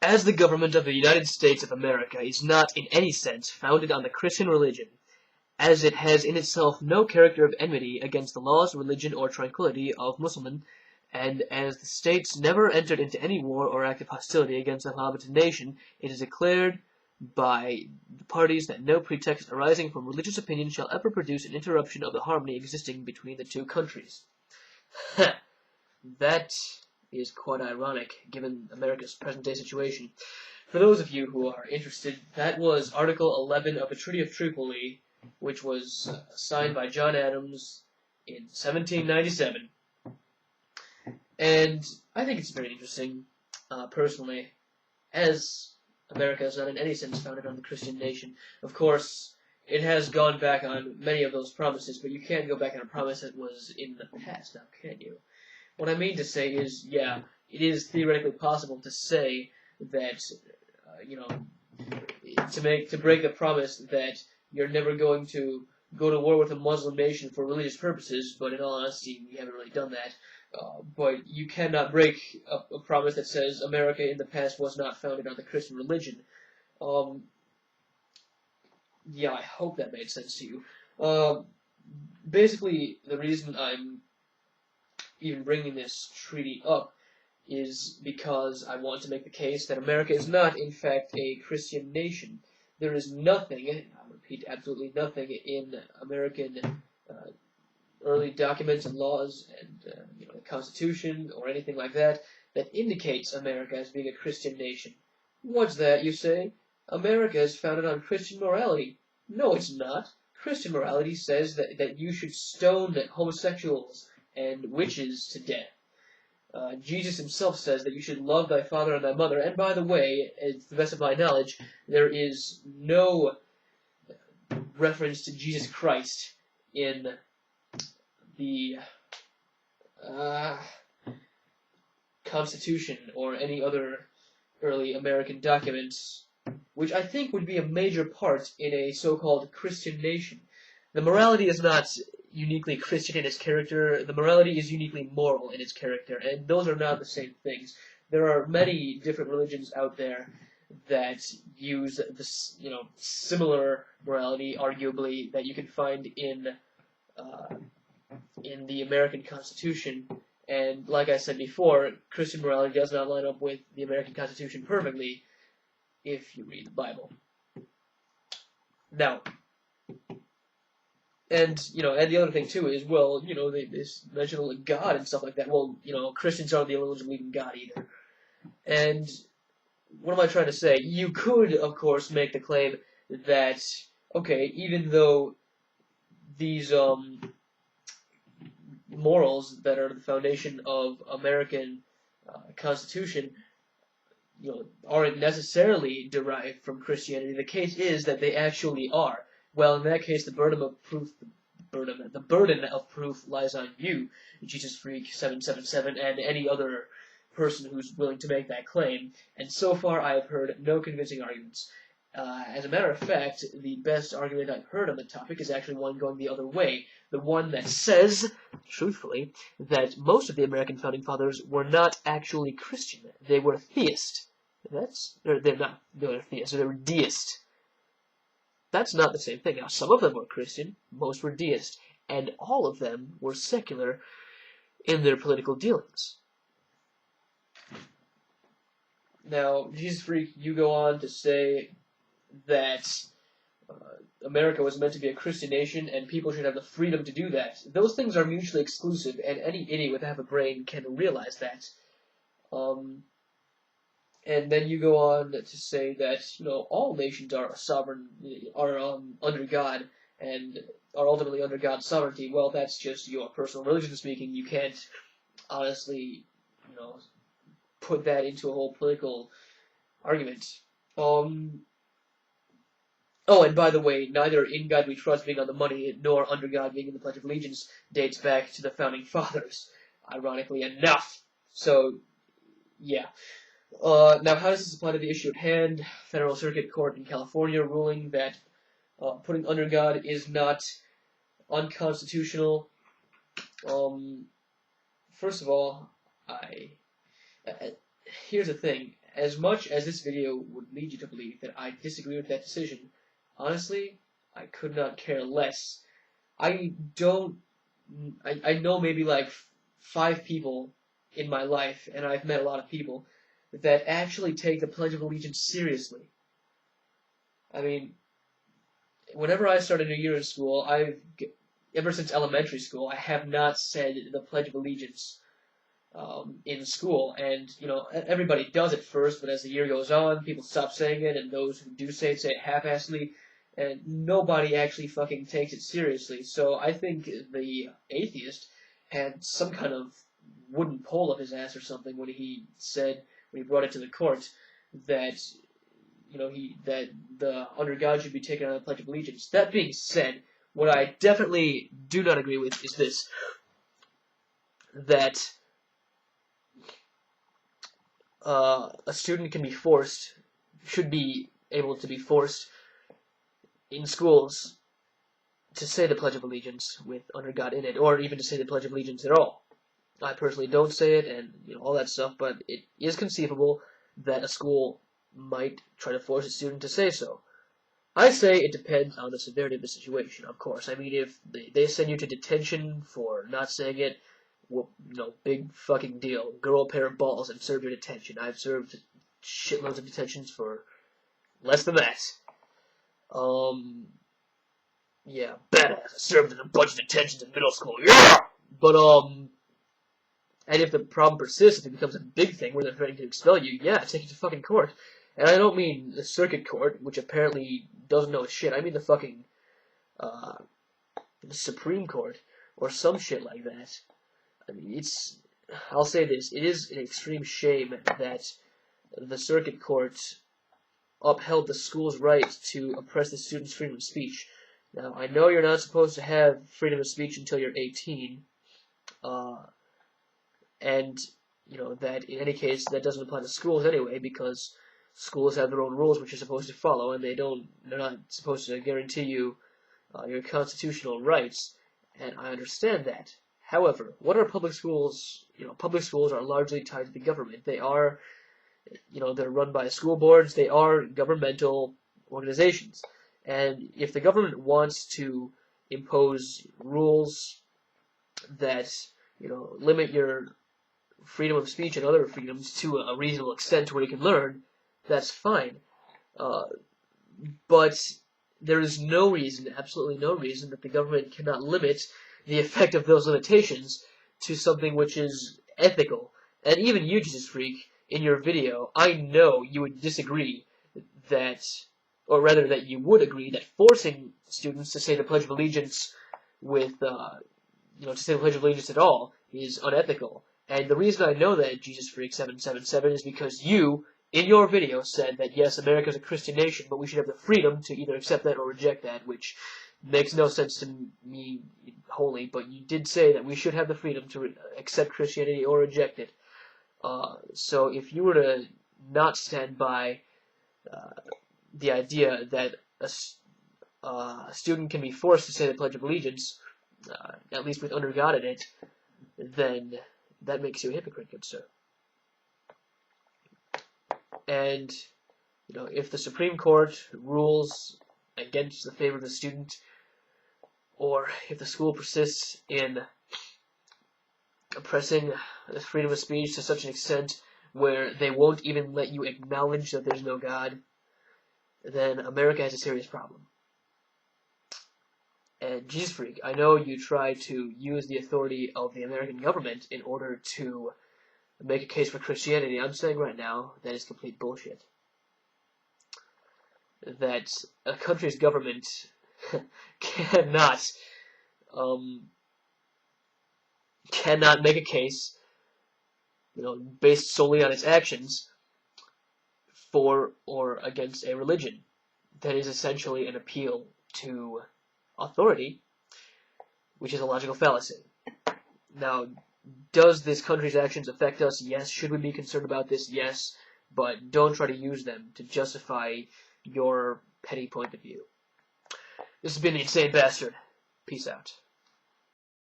As the government of the United States of America is not in any sense founded on the Christian religion, as it has in itself no character of enmity against the laws, religion, or tranquillity of Mussulman, and as the States never entered into any war or act of hostility against a Mohammedan nation, it is declared by the parties that no pretext arising from religious opinion shall ever produce an interruption of the harmony existing between the two countries. That is quite ironic, given America's present-day situation. For those of you who are interested, that was Article 11 of the Treaty of Tripoli, which was signed by John Adams in 1797. And I think it's very interesting, personally, as America is not in any sense founded on the Christian nation. Of course, it has gone back on many of those promises, but you can't go back on a promise that was in the past, now can you? What I mean to say is, yeah, it is theoretically possible to say that, to break the promise that you're never going to go to war with a Muslim nation for religious purposes, but in all honesty, we haven't really done that. But you cannot break a promise that says America in the past was not founded on the Christian religion. Yeah, I hope that made sense to you. Basically, the reason I'm even bringing this treaty up is because I want to make the case that America is not, in fact, a Christian nation. There is nothing, I repeat, absolutely nothing in American early documents and laws and the Constitution or anything like that that indicates America as being a Christian nation. What's that, you say? America is founded on Christian morality. No, it's not. Christian morality says that you should stone homosexuals and witches to death. Jesus himself says that you should love thy father and thy mother, and by the way, to the best of my knowledge, there is no reference to Jesus Christ in the Constitution or any other early American documents, which I think would be a major part in a so-called Christian nation. The morality is not uniquely Christian in its character. The morality is uniquely moral in its character, and those are not the same things. There are many different religions out there that use this, similar morality, arguably, that you can find in the American Constitution. And like I said before, Christian morality does not line up with the American Constitution perfectly if you read the Bible. Now, and the other thing too is, well, they mention God and stuff like that. Well, Christians aren't the only ones who believe in God either. And what am I trying to say? You could, of course, make the claim that, okay, even though these morals that are the foundation of American Constitution, aren't necessarily derived from Christianity, the case is that they actually are. Well, in that case, the burden of proof lies on you, Jesus Freak 777, and any other person who's willing to make that claim. And so far, I have heard no convincing arguments. As a matter of fact, the best argument I've heard on the topic is actually one going the other way. The one that says, truthfully, that most of the American founding fathers were not actually Christian. They were theist. They were theist, they were deist. That's not the same thing. Now, some of them were Christian, most were deist, and all of them were secular in their political dealings. Now, Jesus Freak, you go on to say that America was meant to be a Christian nation and people should have the freedom to do that. Those things are mutually exclusive, and any idiot with half a brain can realize that. And then you go on to say that, all nations are sovereign, are under God, and are ultimately under God's sovereignty. Well, that's just your personal religion speaking. You can't honestly, put that into a whole political argument. Oh, and by the way, neither in God we trust being on the money, nor under God being in the Pledge of Allegiance dates back to the Founding Fathers, ironically enough. So, yeah. Now, how does this apply to the issue at hand? Federal Circuit Court in California ruling that putting under God is not unconstitutional. First of all, here's the thing. as much as this video would lead you to believe that I disagree with that decision, honestly, I could not care less. I know maybe like 5 people in my life, and I've met a lot of people, that actually take the Pledge of Allegiance seriously. I mean, whenever I start a new year in school, ever since elementary school, I have not said the Pledge of Allegiance in school, and everybody does it first, but as the year goes on, people stop saying it, and those who do say it half-assedly, and nobody actually fucking takes it seriously. So I think the atheist had some kind of wooden pole up his ass or something when he brought it to the court that that the under God should be taken out of the Pledge of Allegiance. That being said, what I definitely do not agree with is this: that a student should be able to be forced in schools to say the Pledge of Allegiance with under God in it, or even to say the Pledge of Allegiance at all. I personally don't say it, and all that stuff, but it is conceivable that a school might try to force a student to say so. I say it depends on the severity of the situation, of course. I mean, if they send you to detention for not saying it, well, big fucking deal. Grow a pair of balls and serve your detention. I've served shitloads of detentions for less than that. Yeah, badass. I served in a bunch of detentions in middle school. Yeah! But, and if the problem persists, if it becomes a big thing where they're threatening to expel you, yeah, take it to fucking court. And I don't mean the circuit court, which apparently doesn't know shit. I mean the fucking, the Supreme Court, or some shit like that. I mean, I'll say this, it is an extreme shame that the circuit court upheld the school's right to oppress the students' freedom of speech. Now, I know you're not supposed to have freedom of speech until you're 18, and, that in any case, that doesn't apply to schools anyway, because schools have their own rules which you're supposed to follow, and they're not supposed to guarantee you your constitutional rights, and I understand that. However, what are public schools? Public schools are largely tied to the government. They are, they're run by school boards. They are governmental organizations. And if the government wants to impose rules that, limit your freedom of speech and other freedoms to a reasonable extent where you can learn, that's fine. But there is no reason, absolutely no reason, that the government cannot limit the effect of those limitations to something which is ethical. And even you, Jesus Freak, in your video, I know you would disagree that, or rather that you would agree that forcing students to say the Pledge of Allegiance with, to say the Pledge of Allegiance at all is unethical. And the reason I know that, Jesus Freak 777, is because you, in your video, said that yes, America is a Christian nation, but we should have the freedom to either accept that or reject that, which makes no sense to me wholly, but you did say that we should have the freedom to accept Christianity or reject it. So if you were to not stand by the idea that a student can be forced to say the Pledge of Allegiance, at least with under God in it, then that makes you a hypocrite, good sir. And, if the Supreme Court rules against the favor of the student, or if the school persists in oppressing the freedom of speech to such an extent where they won't even let you acknowledge that there's no God, then America has a serious problem. And Jesus Freak, I know you try to use the authority of the American government in order to make a case for Christianity. I'm saying right now that is complete bullshit. That a country's government cannot make a case, based solely on its actions for or against a religion. That is essentially an appeal to authority, which is a logical fallacy. Now, does this country's actions affect us? Yes. Should we be concerned about this? Yes. But don't try to use them to justify your petty point of view. This has been the Insane Bastard. Peace out.